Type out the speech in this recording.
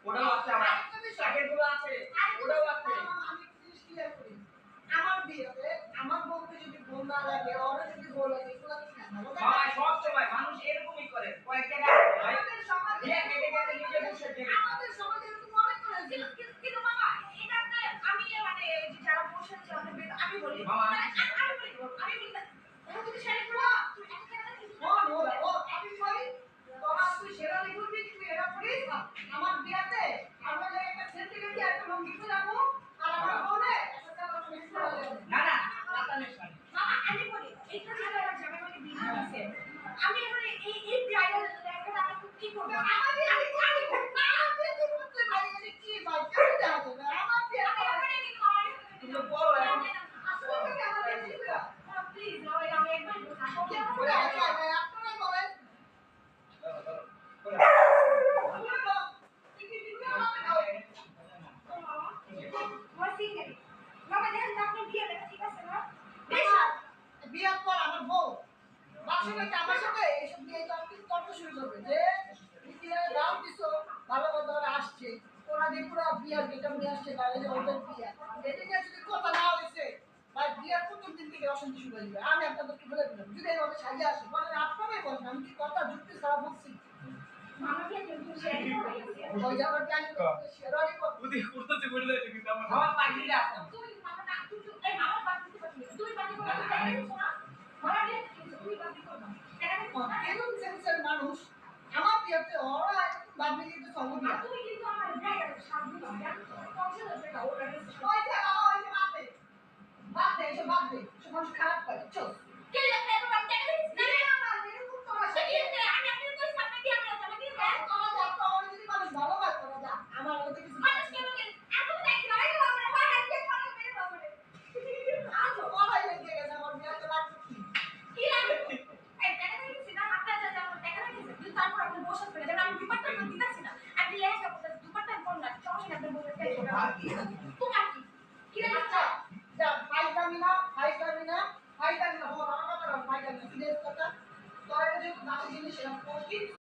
ওটাও আছে আমার প্যাকেটগুলো আছে ওটাও আছে আমি জিনিস ক্লিয়ার করি আমার বিয়েতে আমার বউকে যদি বোন না লাগে ওরা যদি বউ লাগে এগুলো কি ভালো বাবা সব সময় মানুষ এরকমই করে কয়েকটা আমাদের সমাজে বিয়ে কেটে কেটে নিজে বসে দেবে আমাদের সমাজে এরকম অনেক করে কিন্তু মামা এটা আমি মানে যারা বসে আছে আমি বলি মামা আমি বলি না ও যদি শেয়ার করো তুমি একটা জায়গায় ও আমি বলি তোরা তুই সেরা লিখবি তুই এরা করিস আমার বিয়াতে আমরা একটা সেন্টিমেন্ট দিয়ে একটা লঙ্গি করে রাখবো আর আমার বলে একটা মিক্স করে দেবো না না কথা নেই মামা আমি বলি এটা যেটা জামাই মানে বিয়ে আছে আমি এখন এই ব্রাইডাল লেখাটা আমি কি করব আমার বিয়ে আমি করতে পারি কি ভাই কেন যাবে আমার বিয়ে আমি কি করি তুমি বলো এখন আসলে কি আমার বিয়ে প্লিজ আমি একবার বলে আপনারা বলেন বিয়ার পর আমার বউ বাসনে আমার সাথে এইসব নিয়ে তর্ক শুরু করবে যে দাম দিছো ভালো মতো ওরা আসছে ওরা দিয়ে পুরো বিয়ার গেটাম নিয়ে আসছে বাইরে যে ওদের বিয়া এটা নিয়ে যদি কথা না হয়েছে ভাই বিয়ার প্রথম দিন থেকে অশান্তি শুরু হয়ে যাবে আমি আপনাদেরকে বলে দিলাম যদি এইভাবে সাজিয়ে আসে বলেন আপনারাই বলেন আমি কি কথা যুক্তি ছাড়া বলছি ওই যাবার জানি শেরারি করতে বুদ্ধি করতে বলে দিতে কিন্তু আমার পাখিটা আছে তুই মামা না তুই এই মামা বাকি তুই বাকি করে তাই না মারা দিয়ে তুই বাকি করবা এরকম সেন্সের মানুষ আমার বিয়েতে ওরা বাদে কিন্তু চলবে না তুমি কিন্তু আমার ব্রাইডাল সাজু না কনসেল আছে না ওরা ওই যে বাদ দে এসব বাদ দে সব মানুষ খারাপ করে চল কে জানে এত বাদ দে না আমার এরকম তোমার সাথে আমি আপনার কই সামনে দিয়ে আমরা যাবো কি হ্যাঁ তোমার যা তো আমার যদি মানুষ ভালো কাজ করে যা আমার ওদের কিছু মানুষ কেন এত দেখি না এটা আমরা বাড়ি দিয়ে করে মেরে বাবরে আজ ওরাই লেগে গেছে আমার বিয়ে তো লাগছে কি লাগে এই দেখা গেছে না আপনার যা আমার দেখা গেছে তুই তারপর আপনি বসে ফেলে দেন আমি দুপাট্টা তো দিতাছি না আমি লেহেঙ্গা পরে দুপাট্টা কোন না সমস্যা না বলে তাই তোমার কি রে বাচ্চা যা ফাইটামি না বড় কথা ফাইটামি সিরিয়াস কথা তোরা যদি বাকি জিনিস এরকম করছিস